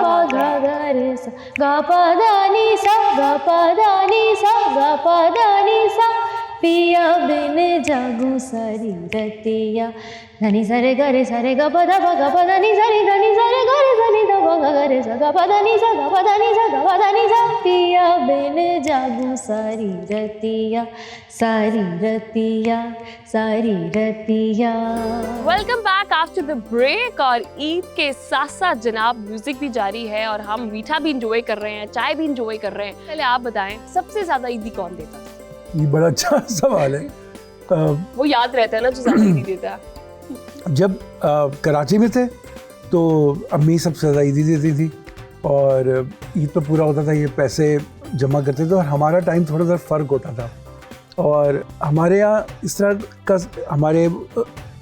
पा गा सा गा पा धनी सा गा पा धनी सा गा पा धनी सा, पिया बिन जागूं सारी रतिया, धनी सारे गा पा धनी सारे धनी धा पा गा रे सा गा पा धनी सा गा पा धनी सा गा पा धनी सा, पिया बिन जागूं सारी रतिया, सारी रतिया, सारी रतिया। Welcome back after the break. और ईद के साथ साथ जनाब म्यूजिक भी जारी है और हम मीठा भी इंजॉय कर रहे हैं, चाय भी इंजॉय कर रहे हैं। पहले आप बताएं, सबसे ज्यादा ईदी कौन देता था? ये बड़ा अच्छा सवाल है। वो याद रहता है ना जो ज्यादा ईदी देता है। जब कराची में थे तो अम्मी सबसे ज़्यादा ईदी देती थी और ईद पे पूरा होता था, ये पैसे जमा करते थे और हमारा टाइम थोड़ा सा फ़र्क होता था। और हमारे यहाँ इस तरह का, हमारे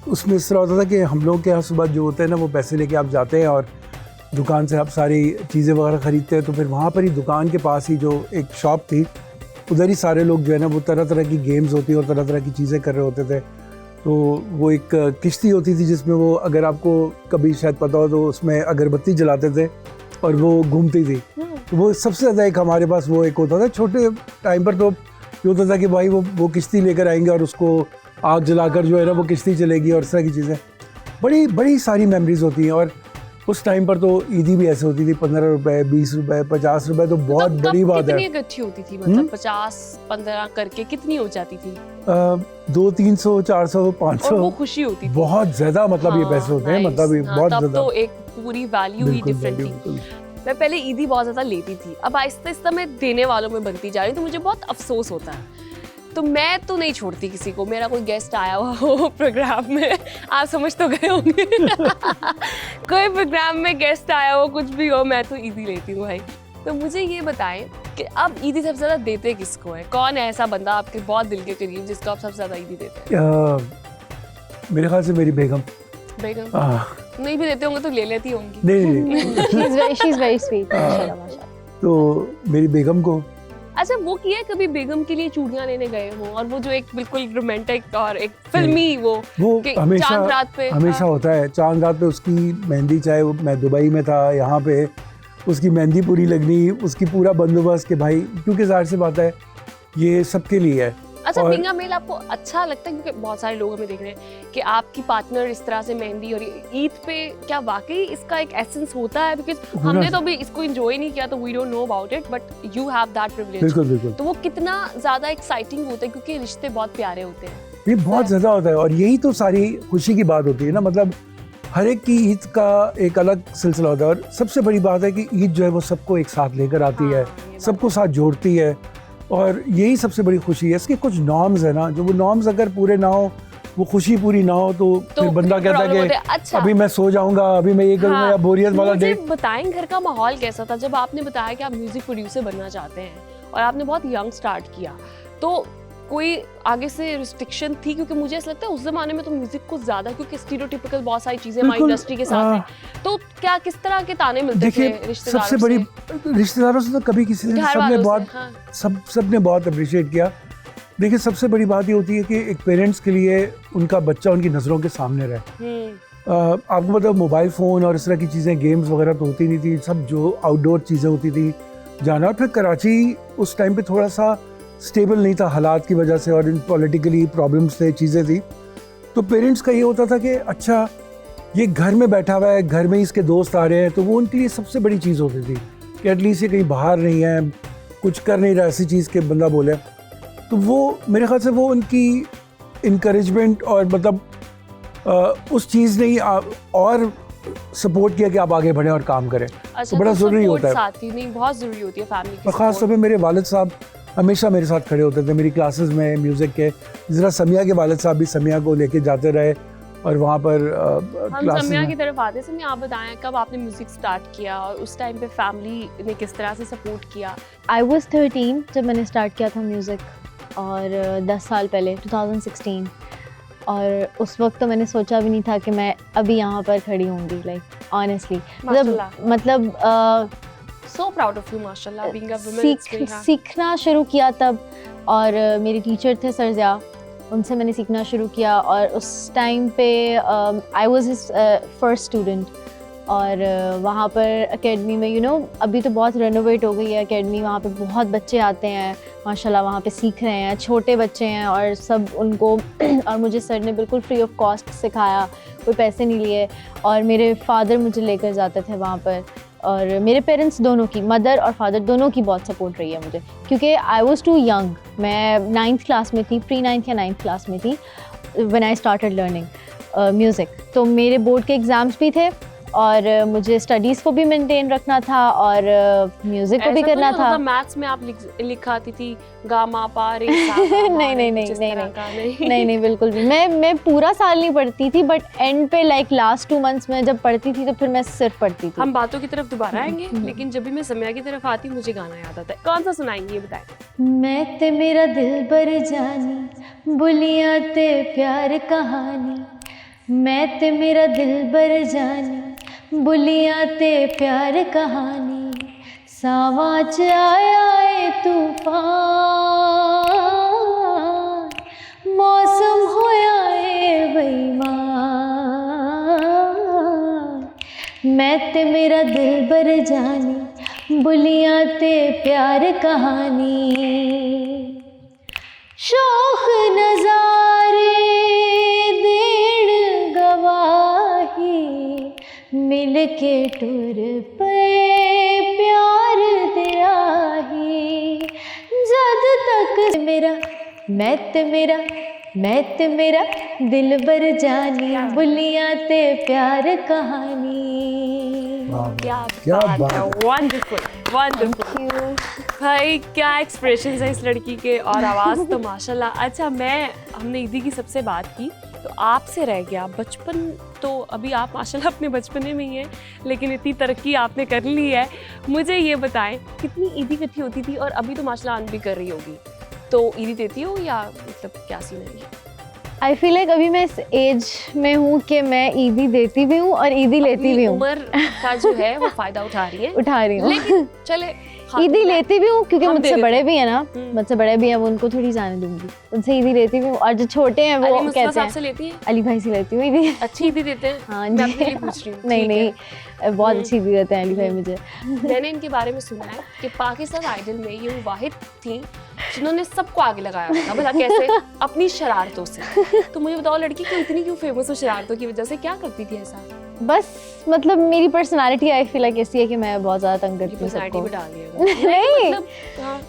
उसमें इस तरह होता था कि हम लोग के यहाँ सुबह जो होता है ना, वो पैसे लेके आप जाते हैं और दुकान से आप सारी चीज़ें वगैरह ख़रीदते हैं। तो फिर वहाँ पर ही दुकान के पास ही जो एक शॉप थी, उधर ही सारे लोग जो है ना वो तरह तरह की गेम्स होती और तरह तरह की चीज़ें कर रहे होते थे। तो वो एक किश्ती होती थी जिसमें वो, अगर आपको कभी शायद पता हो, तो उसमें अगरबत्ती जलाते थे और वो घूमती थी। तो वो सबसे ज़्यादा एक हमारे पास वो एक होता था छोटे टाइम पर। तो ये होता था कि भाई वो किश्ती लेकर आएंगे और उसको आग जलाकर जो है ना वो किश्ती चलेगी और इस तरह की चीज़ें, बड़ी बड़ी सारी मेमोरीज होती हैं। और उस टाइम पर तो ईदी भी ऐसे होती थी 15 रुपए, 20 रुपए, 50 रुपए, तो बहुत मतलब बड़ी बात है। कितनी इकट्ठी होती थी, मतलब 50-15 करके कितनी हो जाती थी? 200-300, 400, और 500, वो खुशी होती थी। बहुत ज्यादा, मतलब ये हाँ, पैसे होते हैं, nice, मतलब ये हाँ, बहुत तब ज्यादा। तो एक पूरी वैल्यू ही बिल्कुल, डिफरेंट थी। बिल्कुल। मैं पहले ईदी बहुत ज़्यादा लेती थी, अब आहिस्ता आहिस्ता मैं देने वालों में बनती जा रही हूँ, तो मुझे बहुत अफसोस होता है। तो मैं तो नहीं छोड़ती किसी को, मेरा कोई गेस्ट आया हुआ हो प्रोग्राम में, आप समझ तो गए होंगे कोई प्रोग्राम में गेस्ट आया हो, कुछ भी हो, मैं तो ईदी लेती हूँ भाई। तो मुझे ये बताएं कि अब ईदी सबसे ज़्यादा देते किसको है? कौन है ऐसा बंदा आपके बहुत दिल के करीब जिसको आप सबसे ज़्यादा ईदी देते हैं? मेरे ख्याल से मेरी बेगम। बेगम हाँ, नहीं भी देते होंगे तो ले लेती होंगी। नहीं, she's very sweet, माशाल्लाह माशाल्लाह। तो मेरी बेगम को अच्छा, वो किया है कभी बेगम के लिए चूड़ियां लेने गए हो, और वो जो एक बिल्कुल रोमांटिक और एक फिल्मी वो कि हमेशा चांद रात पे हमेशा होता है। चांद रात पे उसकी मेहंदी, चाहे मैं दुबई में था, यहाँ पे उसकी मेहंदी पूरी लगनी, उसकी पूरा बंदोबस्त के भाई, क्योंकि जाहिर सी बात है ये सबके लिए है। अच्छा, और- बीइंग अ मेल आपको अच्छा लगता है? क्योंकि बहुत सारे लोग हमें देख रहे हैं कि आपकी पार्टनर इस तरह से मेहंदी और ईद पे, क्या वाकई इसका एक एसेंस होता है? बिकॉज हमने तो अभी इसको एंजॉय नहीं किया, तो we don't know about it, but you have that privilege. बिल्कुल बिल्कुल, तो वो कितना ज्यादा एक्साइटिंग होता है, क्योंकि रिश्ते बहुत प्यारे होते हैं। ये बहुत ज़्यादा होता है, और यही तो सारी खुशी की बात होती है ना। मतलब हर एक की ईद का एक अलग सिलसिला होता है, और सबसे बड़ी बात है कि ईद जो है वो सबको एक साथ लेकर आती हाँ, है, ये बात सबको साथ जोड़ती है, और यही सबसे बड़ी खुशी है। इसके कुछ नॉर्म्स है ना, जो वो नॉर्म्स अगर पूरे ना हो, वो खुशी पूरी ना हो, तो फिर बंदा कहता problem होते है हैं। कि अच्छा, अभी मैं सो जाऊंगा, अभी मैं ये करूंगा, या बोरियत वाला मुझे डे। बताएं घर का माहौल कैसा था जब आपने बताया कि आप म्यूजिक प्रोड्यूसर बनना चाहते हैं और आपने बहुत यंग स्टार्ट किया? तो कोई आगे से रिस्ट्रिक्शन थी? क्योंकि मुझे ऐसा लगता है उस जमाने में तो म्यूजिक को ज्यादा, क्योंकि स्टीरियोटिपिकल बहुत सारी चीजें हमारी बिल्कुल, इंडस्ट्री के साथ हैं, तो क्या किस तरह के ताने मिलते थे देखिए, रिश्तेदारों सबसे बड़ी से? रिश्तेदारों से तो कभी किसी ने, घर सबने वालों से, बहुत हाँ। सबने बहुत अप्रिशिएट किया। देखिए, सबसे बड़ी बात ये होती है कि एक पेरेंट्स के लिए उनका बच्चा उनकी नज़रों के सामने रहे। आपको मतलब मोबाइल फ़ोन और इस तरह की चीज़ें, गेम्स वगैरह तो होती नहीं थी, सब जो आउटडोर चीज़ें होती थी जाना। और फिर कराची उस टाइम पे थोड़ा सा स्टेबल नहीं था हालात की वजह से, और इन पॉलिटिकली प्रॉब्लम्स थे, चीज़ें थी। तो पेरेंट्स का ये होता था कि अच्छा ये घर में बैठा हुआ है, घर में ही इसके दोस्त आ रहे हैं, तो वो उनके लिए सबसे बड़ी चीज़ होती थी कि एटलीस्ट ये कहीं बाहर नहीं है, कुछ कर नहीं रहा, ऐसी चीज़ के बंदा बोले। तो वो मेरे ख्याल से वो उनकी इनकरेजमेंट और मतलब उस चीज़ ने ही और सपोर्ट किया कि आप आगे बढ़ें और काम करें। अच्छा, तो बड़ा तो ज़रूरी support होता है। साथ ही नहीं, बहुत जरूरी होती है फैमिली की और ख़ास तौर पे मेरे वालिद साहब हमेशा मेरे साथ खड़े होते थे मेरी क्लासेस में म्यूज़िक के। ज़रा समिया के वालिद साहब भी समिया को लेके जाते रहे, और वहाँ पर हम क्लासेस समिया में। की तरफ आते हैं। आप बताएं कब आपने म्यूजिक स्टार्ट किया और उस टाइम पे फैमिली ने किस तरह से सपोर्ट किया? I was 13 जब मैंने स्टार्ट किया था म्यूज़िक, और 10 साल पहले 2016, और उस वक्त तो मैंने सोचा भी नहीं था कि मैं अभी यहाँ पर खड़ी होंगी, लाइक ऑनेस्टली। मतलब सो प्राउड ऑफ यू, माशाल्लाह, बीइंग अ वुमन। सीखना शुरू किया तब, और मेरे टीचर थे सर ज़िया, उनसे मैंने सीखना शुरू किया, और उस टाइम पे I was his first student. और वहाँ पर एकेडमी में अभी तो बहुत रेनोवेट हो गई है एकेडमी, वहाँ पे बहुत बच्चे आते हैं माशाल्लाह, वहाँ पे सीख रहे हैं, छोटे बच्चे हैं और सब उनको और मुझे सर ने बिल्कुल फ्री ऑफ कॉस्ट सिखाया, कोई पैसे नहीं लिए, और मेरे फादर मुझे लेकर जाते थे वहाँ पर, और मेरे पेरेंट्स दोनों की, मदर और फादर दोनों की बहुत सपोर्ट रही है मुझे, क्योंकि आई वॉज टू यंग। मैं 9th क्लास में थी, प्री 9th या 9th क्लास में थी when I started learning music. तो मेरे बोर्ड के एग्ज़ाम्स भी थे, और मुझे स्टडीज़ को भी मेंटेन रखना था, और म्यूज़िक को भी करना था। मैथ्स में आप लिखाती थी गामा पा रे सा नहीं, बिल्कुल भी। मैं पूरा साल नहीं पढ़ती थी, बट एंड पे लाइक लास्ट 2 months में जब पढ़ती थी तो फिर मैं सिर्फ पढ़ती थी। हम बातों की तरफ दोबारा आएंगे, लेकिन जब भी मैं समिया की तरफ आती मुझे गाना याद आता है। कौन सा सुनाएंगे ये बताएं? मैं ते मेरा दिल बर जानी, बुलियां ते प्यार कहानी, मैं ते मेरा दिल बर जानी, बुलियां ते प्यार कहानी, सावां च आया ए तूफान, मौसम होया ए बेईमान, मैं ते मेरा दिल बर जानी, बुलियां ते प्यार कहानी, शौख नज़ारे देण गवाही, मिल के टुर पे प्यार दिया ही जद तक मेरा मैं ते मेरा दिल बर जानी बुलियां ते प्यार कहानी। क्या बात है, वंडरफुल वंडरफुल। भाई क्या एक्सप्रेशंस है इस लड़की के, और आवाज़ तो माशाल्लाह। अच्छा, हमने ईदी की सबसे बात की तो आपसे रह गया बचपन। तो अभी आप माशाल्लाह अपने बचपने में ही हैं, लेकिन इतनी तरक्की आपने कर ली है। मुझे ये बताएं कितनी ईदी इकट्ठी होती थी, और अभी तो माशाल्लाह अन भी कर रही होगी, तो ईदी देती हो या मतलब क्या सीन है? आई फील लाइक अभी मैं इस एज में हूँ कि मैं ईदी देती भी हूँ और ईदी लेती भी हूँ। उम्र का जो है वो फायदा उठा रही है, हूँ लेकिन चले ईदी लेती भी हूँ क्योंकि हम मुझसे दे बड़े भी है ना, हम्म। मुझसे बड़े भी हैं, वो उनको थोड़ी जाने दूंगी, उनसे ईदी लेती भी हूँ। और जो छोटे हैं वो अली मुस्तफा कहते साहब हैं से लेती है, अली भाई से लेती हूँ ईदी। अच्छी ईदी देते हैं। हाँ मैं जी, आपके लिए पूछ रही हूँ। नहीं ठीक है। नहीं बहुत अच्छी ईदी देते हैं अली भाई मुझे। मैंने इनके बारे में सुना है कि पाकिस्तान आइडल में ये वो वाहिद थी जिन्होंने सबको आगे लगाया हुआ था। भला कैसे? अपनी शरारतों से। तो मुझे बताओ लड़की क्यों फेमस हो शरारतों की वजह से? क्या करती थी ऐसा? बस मतलब मेरी पर्सनालिटी आई फील लाइक ऐसी है कि मैं बहुत ज़्यादा तंग करती हूँ पर्सनैलिटी सबको। भी डाल दिया नहीं मतलब, हाँ।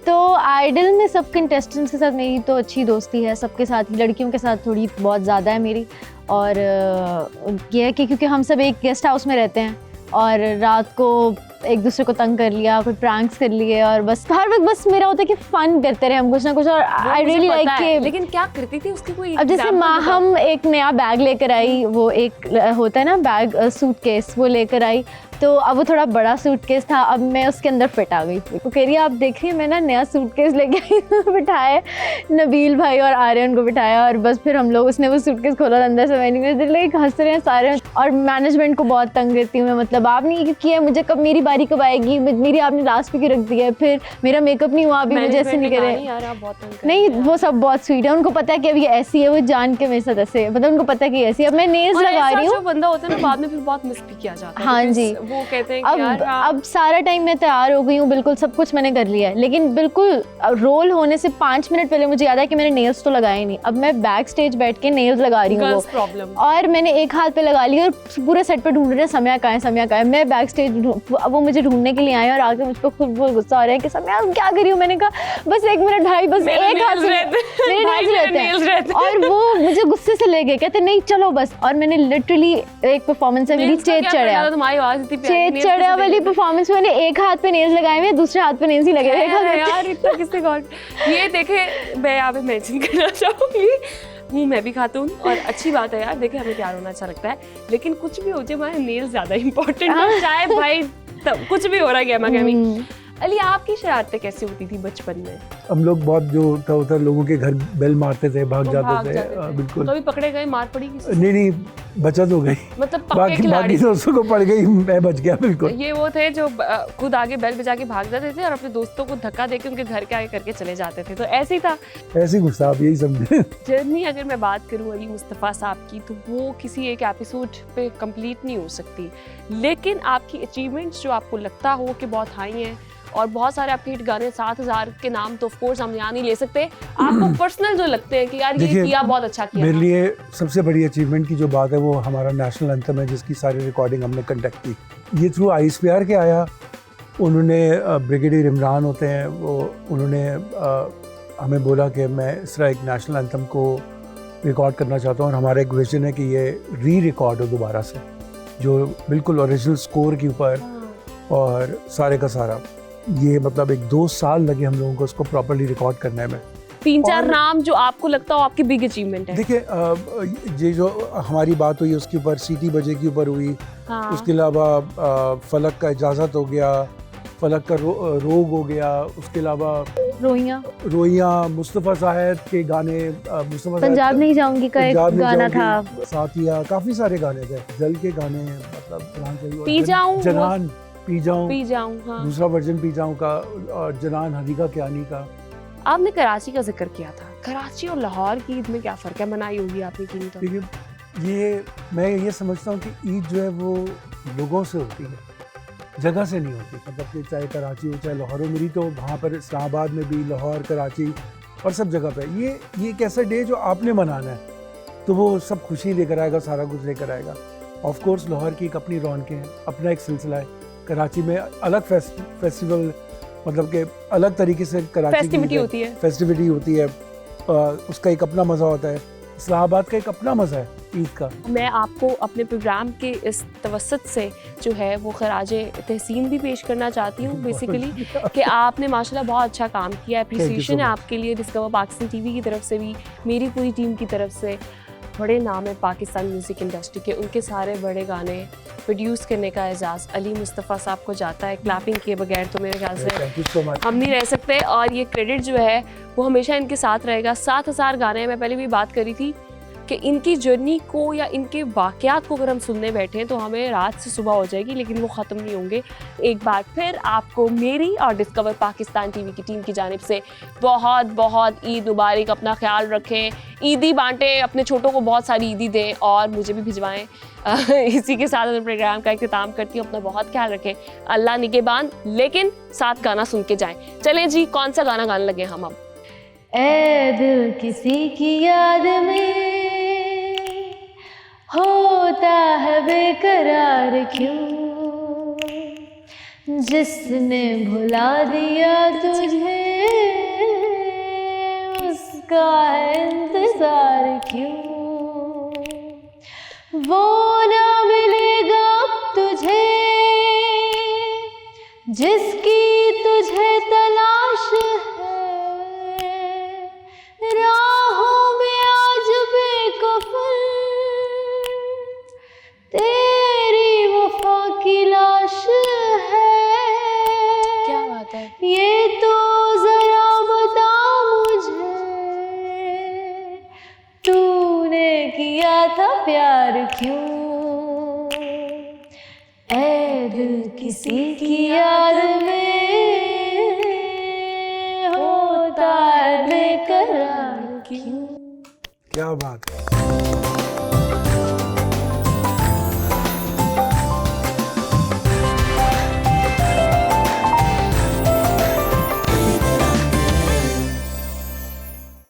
तो आइडल में सब कंटेस्टेंट्स के साथ मेरी तो अच्छी दोस्ती है, सबके साथ ही, लड़कियों के साथ थोड़ी बहुत ज़्यादा है मेरी। और ये है कि क्योंकि हम सब एक गेस्ट हाउस में रहते हैं और रात को एक दूसरे को तंग कर लिया, कोई प्रैंक्स कर लिए, और बस हर वक्त बस मेरा होता है कि फन करते रहे हम कुछ ना कुछ। और आई रियली लाइक कि लेकिन क्या करती थी उसकी कोई अब जैसे हम एक नया बैग लेकर आई, वो एक होता है ना बैग सूटकेस, वो लेकर आई, तो अब वो थोड़ा बड़ा सूटकेस था, अब मैं उसके अंदर फिट आ गई। वो कह रही है आप देखिए मैं ना नया सूटकेस लेके आई। बिठाया नबील भाई और आर्यन को बिठाया, और बस फिर हम लोग, उसने वो सूटकेस खोला, अंदर से मैंने लाइक हंस रहे हैं सारे। और मैनेजमेंट को बहुत तंग करती हूँ मैं, मतलब आपने ये किया है, मुझे कब मेरी बारी कब आएगी, मेरी आपने लास्ट पे क्यों रख दिया है, फिर मेरा मेकअप नहीं हुआ अभी, मुझे ऐसे नहीं करे। नहीं वो सब बहुत स्वीट है, उनको पता है कि अब ये ऐसी है, वो जान के मेरे साथ ऐसे, मतलब उनको पता है कि ऐसी है। अब मैं नेल्स लगा रही हूँ, जो बंदा होता है ना बाद में फिर बहुत मिस भी किया जाता है। हाँ जी, वो कहते हैं कि यार अब सारा टाइम मैं तैयार हो गई हूँ, बिल्कुल सब कुछ मैंने कर लिया है, लेकिन बिल्कुल रोल होने से 5 मिनट पहले मुझे याद है कि मैंने नेल्स तो लगाए नहीं। अब मैं बैक स्टेज बैठ के नेल्स लगा रही हूँ प्रॉब्लम, और मैंने एक हाथ पे लगा लिया, और पूरे सेट पे ढूंढ रहे हैं समय कहाँ है। मैं बैक स्टेज, वो मुझे ढूंढने के लिए आए और आके मुझ पर खुद बहुत गुस्सा हो रहा है कि समय क्या कर रही हूँ। मैंने कहा बस 1 मिनट भाई, बस एक हाथ से मेरे नेल्स रहते हैं। और वो मुझे गुस्से से ले गए, कहते नहीं चलो बस। और मैंने लिटरली एक परफॉर्मेंस है मेरी, चेत चढ़िया वाली परफॉर्मेंस में, मैंने एक हाथ पे नेल्स लगाए हुए, दूसरे हाथ पे नेल्स ही लगे हुए। यार इतना किससे गॉड। ये देखे मैं यहाँ पे मेंशन करना चाहूँगी, हूँ मैं भी खातून, और अच्छी बात है यार, देखे हमें प्यार होना अच्छा लगता है, लेकिन कुछ भी हो जाए हमारे नेल्स ज़्यादा इंपॉर्टेंट है, चाहे भाई तब कुछ भी हो रहा है गैमा गैमी। अली आपकी शरारतें कैसी होती थी बचपन में? हम लोग बहुत जो होता लोगों के घर बेल मारते थे, भाग जाते थे। बिल्कुल। कभी पकड़े गए, मार पड़ी किसी? नहीं बचत हो गई, मतलब पक्के खिलाड़ी। बाकी दोस्तों को पड़ गई, मैं बच गया बिल्कुल। ये वो थे जो खुद आगे बेल बजा के भाग जाते थे और अपने दोस्तों को धक्का देके उनके घर के आगे करके चले जाते थे, तो ऐसे ही था। ऐसे ही कुछ था, आप यही समझे। जर्नी अगर मैं बात करूं अली मुस्तफ़ा साहब की, तो वो किसी एक एपिसोड पे कंप्लीट नहीं हो सकती, लेकिन आपकी अचीवमेंट्स जो आपको लगता हो कि बहुत हाई हैं, और बहुत सारे आपके हिट गाने, 7000 के नाम तो ऑफ कोर्स हम यहाँ नहीं ले सकते, आपको पर्सनल जो लगते हैं कि यार ये किया, बहुत अच्छा किया। मेरे लिए सबसे बड़ी अचीवमेंट की जो बात है वो हमारा नेशनल एंथम है, जिसकी सारी रिकॉर्डिंग हमने कंडक्ट की। ये थ्रू ISPR के आया। उन्होंने ब्रिगेडियर इमरान होते हैं, वो उन्होंने हमें बोला कि मैं इस तरह एक नेशनल एंथम को रिकॉर्ड करना चाहता हूँ, और हमारा एक विजन है कि ये रिकॉर्ड हो दोबारा से, जो बिल्कुल ओरिजिनल स्कोर के ऊपर, और सारे का सारा। ये मतलब 1-2 साल लगे हम लोगों को उसको प्रॉपर्ली रिकॉर्ड करने में। 3-4 नाम जो आपको लगता हो आपकी बिग अचीवमेंट है? देखिए, ये जो हमारी बात हुई उसके ऊपर सीटी बजे के ऊपर हुई। हाँ। उसके अलावा फलक का इजाज़त हो गया, फलक का रोग हो गया, उसके अलावा रोइयां, मुस्तफ़ा साहब के गाने, मुस्तफ़ा पंजाब नहीं जाऊंगी का एक गाना था, साथिया, काफ़ी सारे गाने थे, जल के गाने, मतलब पी जाऊं, हाँ। दूसरा वर्जन पी जाऊं का, और जनान हदीका क्यानी का। आपने कराची का जिक्र किया था, कराची और लाहौर की ईद में क्या फ़र्क है? मनाई होगी आपने की? तो देखिए, मैं ये समझता हूँ कि ईद जो है वो लोगों से होती है, जगह से नहीं होती। मतलब कि चाहे कराची हो चाहे लाहौर हो, मेरी तो वहाँ पर इस्लामाबाद में भी, लाहौर, कराची और सब जगह पे ये एक ऐसा डे जो आपने मनाना है, तो वो सब खुशी लेकर आएगा, सारा कुछ लेकर आएगा। ऑफ कोर्स लाहौर की एक अपनी रौनकें हैं, अपना एक सिलसिला है। कराची में अलग फेस्टिवल, मतलब कि अलग तरीके से कराची फेस्टिविटी होती है। फेस्टिविटी होती है, उसका एक अपना मज़ा होता है। इस्लामाबाद का एक अपना मज़ा है ईद का। मैं आपको अपने प्रोग्राम के इस तवसत से जो है वो खराजे तहसीन भी पेश करना चाहती हूँ बेसिकली कि आपने माशाल्लाह बहुत अच्छा काम किया। अप्रिसिएशन है आपके लिए डिस्कवर पाकिस्तान टीवी की तरफ से भी, मेरी पूरी टीम की तरफ से। बड़े नाम है पाकिस्तान म्यूज़िक इंडस्ट्री के, उनके सारे बड़े गाने प्रोड्यूस करने का एजाज़ अली मुस्तफ़ा साहब को जाता है। क्लैपिंग किए बगैर तो मेरे ख्याल से थैंक यू सो मच। हम नहीं रह सकते, और ये क्रेडिट जो है वो हमेशा इनके साथ रहेगा। 7,000 गाने हैं, मैं पहले भी बात करी थी कि इनकी जर्नी को या इनके वाक़यात को अगर हम सुनने बैठें तो हमें रात से सुबह हो जाएगी, लेकिन वो ख़त्म नहीं होंगे। एक बार फिर आपको मेरी और डिस्कवर पाकिस्तान टीवी की टीम की जानिब से बहुत बहुत ईद मुबारक। अपना ख्याल रखें, ईदी बांटें, अपने छोटों को बहुत सारी ईदी दें और मुझे भी भिजवाएं। इसी के साथ अपने प्रोग्राम का इख्तिताम करती हूँ। अपना बहुत ख्याल रखें, अल्लाह निगहबान। लेकिन साथ गाना सुन के जाएं। चलें जी, कौन सा गाना गाने लगे हम अब? ऐ दिल किसी की याद में होता है बेकरार क्यों, जिसने भुला दिया तुझे उसका है इंतजार क्यों। वो ना मिलेगा अब तुझे जिसकी तुझे तलाश है, राहों में आज बेकफन तेरी वफा की लाश है। क्या बात है। ये तो जरा बता मुझे, तूने किया था प्यार क्यों। ऐ दिल किसी की याद में होता है बेकरार क्यों। क्या बात है।